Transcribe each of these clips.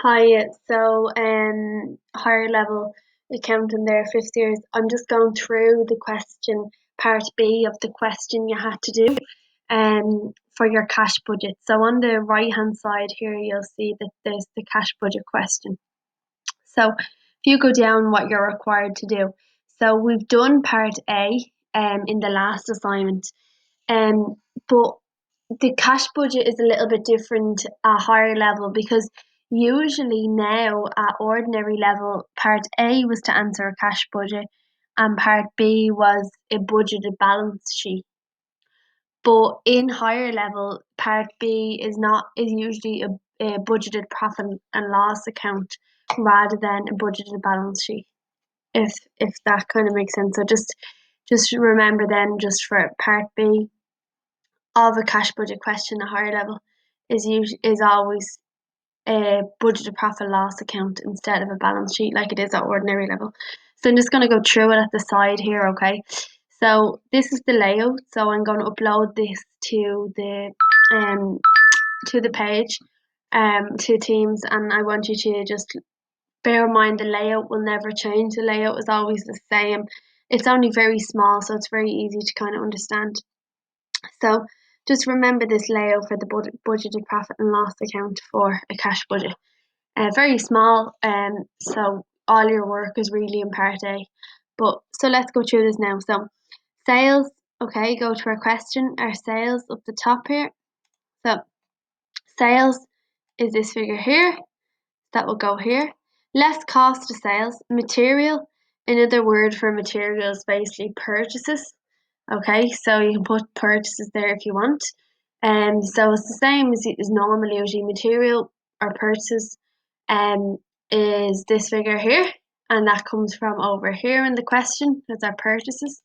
Hi, higher level accountant there, fifth years. I'm just going through the question, part B of the question you had to do for your cash budget. So on the right hand side here, you'll see that there's the cash budget question. So if you go down what you're required to do. So we've done part A in the last assignment. Um, but the cash budget is a little bit different at higher level because usually now at ordinary level, part A was to answer a cash budget and part B was a budgeted balance sheet. But in higher level, part B is usually a budgeted profit and loss account rather than a budgeted balance sheet. If that kind of makes sense. So just remember then just for part B of a cash budget question at higher level is always a budgeted profit loss account instead of a balance sheet like it is at ordinary level. So I'm just going to go through it at the side here, okay? So this is the layout. So I'm going to upload this um to the page to Teams, and I want you to just bear in mind the layout will never change. The layout is always the same. It's only very small, so it's very easy to kind of understand. So just remember this layout for the budgeted profit and loss account for a cash budget. Very small, so all your work is really in part A. But so let's go through this now. So sales, okay, go to our question. Our sales up the top here. So sales is this figure here. That will go here. Less cost of sales. Material, another word for material is basically purchases. Okay, so you can put purchases there if you want. So it's the same as normal usually. Material or purchases is this figure here, and that comes from over here in the question. That's our purchases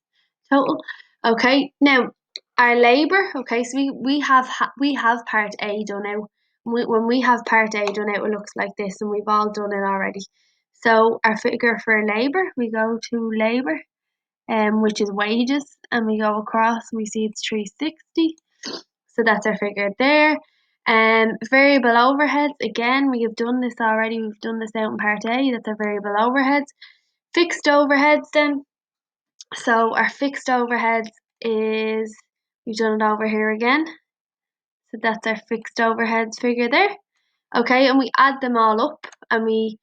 total. Okay, now our labor. Okay, so we have part A done out. When we have part A done out, it looks like this, and we've all done it already. So our figure for labor, we go to labor, which is wages, and we go across and we see it's 360. So that's our figure there. Variable overheads, again, we have done this already. We've done this out in part A. That's our variable overheads. Fixed overheads then. So our fixed overheads is, we've done it over here again. So that's our fixed overheads figure there. Okay, and we add them all up, and we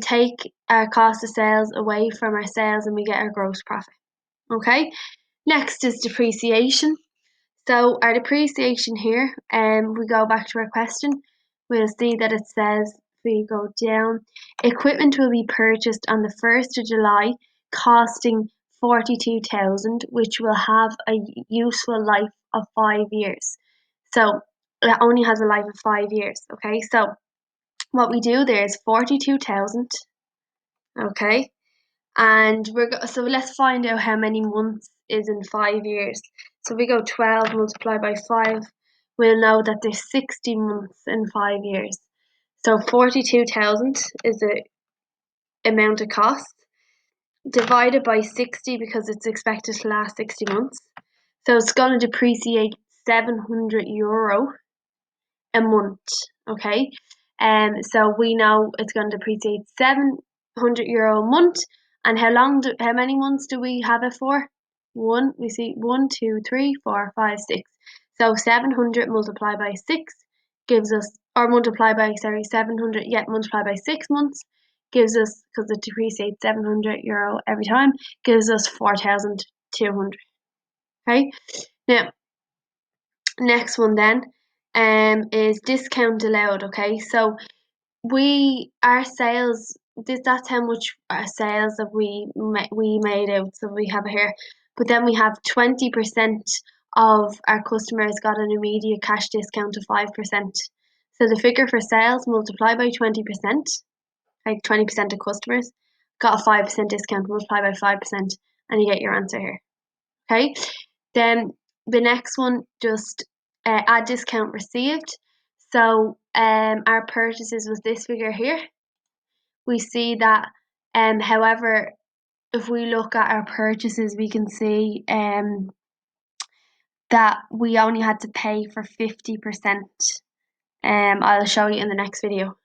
take our cost of sales away from our sales and we get our gross profit. Okay, next is depreciation. So our depreciation here, we go back to our question, we'll see that it says, if we go down, equipment will be purchased on the 1st of July, costing 42,000, which will have a useful life of 5 years. So it only has a life of 5 years, okay? So what we do there is 42,000, okay? And so let's find out how many months is in 5 years. So we go 12 multiplied by 5, we'll know that there's 60 months in 5 years. So 42,000 is the amount of cost, divided by 60 because it's expected to last 60 months. So it's going to depreciate €700 a month, okay? So we know it's going to depreciate €700 a month. And how many months do we have it for? We see 1, 2, 3, 4, 5, 6. So 700 multiplied by 6 gives us, or multiplied by, 700, multiplied by 6 months gives us, because it depreciates €700 every time, gives us 4,200. Okay? Now, next one then is discount allowed. Okay, so our sales, that's how much our sales that we made out, so we have it here. But then we have 20% of our customers got an immediate cash discount of 5%. So the figure for sales multiplied by 20%, like 20% of customers got a 5% discount multiplied by 5%, and you get your answer here. Okay, then the next one, just add discount received. So our purchases was this figure here. We see that, however, if we look at our purchases, we can see that we only had to pay for 50%. I'll show you in the next video.